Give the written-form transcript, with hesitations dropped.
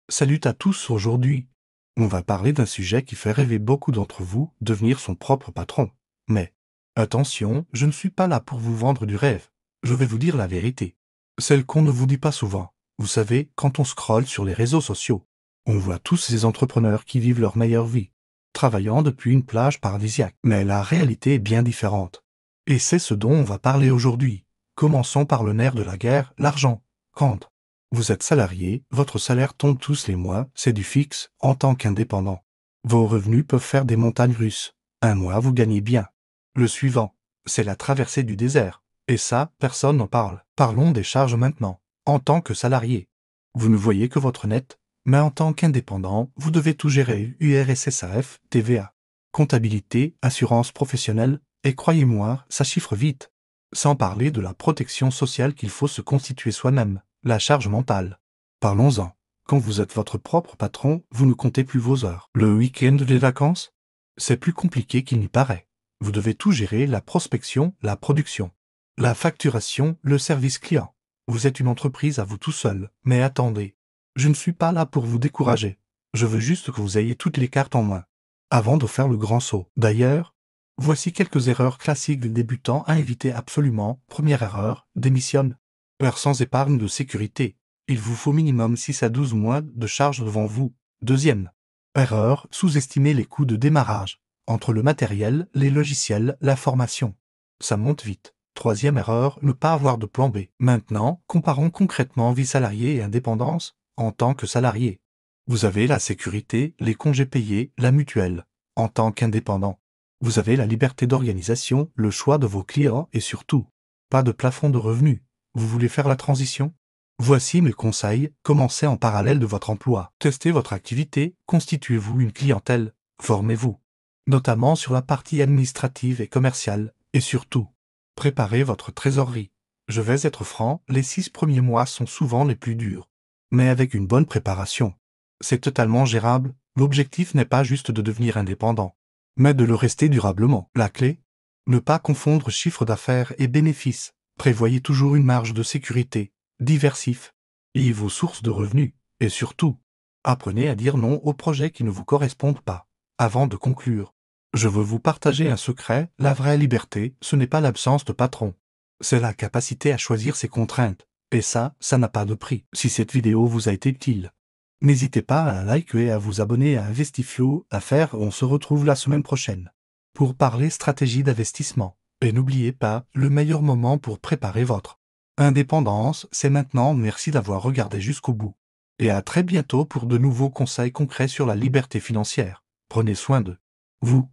Salut à tous, aujourd'hui, on va parler d'un sujet qui fait rêver beaucoup d'entre vous, devenir son propre patron. Mais, attention, je ne suis pas là pour vous vendre du rêve. Je vais vous dire la vérité. Celle qu'on ne vous dit pas souvent. Vous savez, quand on scrolle sur les réseaux sociaux, on voit tous ces entrepreneurs qui vivent leur meilleure vie, travaillant depuis une plage paradisiaque. Mais la réalité est bien différente. Et c'est ce dont on va parler aujourd'hui. Commençons par le nerf de la guerre, l'argent. Quand vous êtes salarié, votre salaire tombe tous les mois, c'est du fixe, en tant qu'indépendant. Vos revenus peuvent faire des montagnes russes. Un mois, vous gagnez bien. Le suivant, c'est la traversée du désert. Et ça, personne n'en parle. Parlons des charges maintenant. En tant que salarié, vous ne voyez que votre net, mais en tant qu'indépendant, vous devez tout gérer, URSSAF, TVA, comptabilité, assurance professionnelle, et croyez-moi, ça chiffre vite. Sans parler de la protection sociale qu'il faut se constituer soi-même. La charge mentale. Parlons-en. Quand vous êtes votre propre patron, vous ne comptez plus vos heures. Le week-end, les vacances? C'est plus compliqué qu'il n'y paraît. Vous devez tout gérer, la prospection, la production, la facturation, le service client. Vous êtes une entreprise à vous tout seul. Mais attendez. Je ne suis pas là pour vous décourager. Je veux juste que vous ayez toutes les cartes en main. Avant de faire le grand saut. D'ailleurs, voici quelques erreurs classiques des débutants à éviter absolument. Première erreur, démissionne. Heure sans épargne de sécurité. Il vous faut minimum 6 à 12 mois de charge devant vous. Deuxième erreur, sous-estimer les coûts de démarrage. Entre le matériel, les logiciels, la formation. Ça monte vite. Troisième erreur, ne pas avoir de plan B. Maintenant, comparons concrètement vie salariée et indépendance. En tant que salarié, vous avez la sécurité, les congés payés, la mutuelle. En tant qu'indépendant, vous avez la liberté d'organisation, le choix de vos clients et surtout, pas de plafond de revenus. Vous voulez faire la transition? Voici mes conseils, commencez en parallèle de votre emploi. Testez votre activité, constituez-vous une clientèle, formez-vous, notamment sur la partie administrative et commerciale, et surtout, préparez votre trésorerie. Je vais être franc, les 6 premiers mois sont souvent les plus durs. Mais avec une bonne préparation, c'est totalement gérable. L'objectif n'est pas juste de devenir indépendant, mais de le rester durablement. La clé? Ne pas confondre chiffre d'affaires et bénéfices. Prévoyez toujours une marge de sécurité, diversifiez vos sources de revenus, et surtout, apprenez à dire non aux projets qui ne vous correspondent pas. Avant de conclure, je veux vous partager un secret, la vraie liberté, ce n'est pas l'absence de patron. C'est la capacité à choisir ses contraintes, et ça n'a pas de prix. Si cette vidéo vous a été utile, n'hésitez pas à liker et à vous abonner à Investiflow. On se retrouve la semaine prochaine pour parler stratégie d'investissement. Et n'oubliez pas, le meilleur moment pour préparer votre indépendance, c'est maintenant. Merci d'avoir regardé jusqu'au bout. Et à très bientôt pour de nouveaux conseils concrets sur la liberté financière. Prenez soin de vous.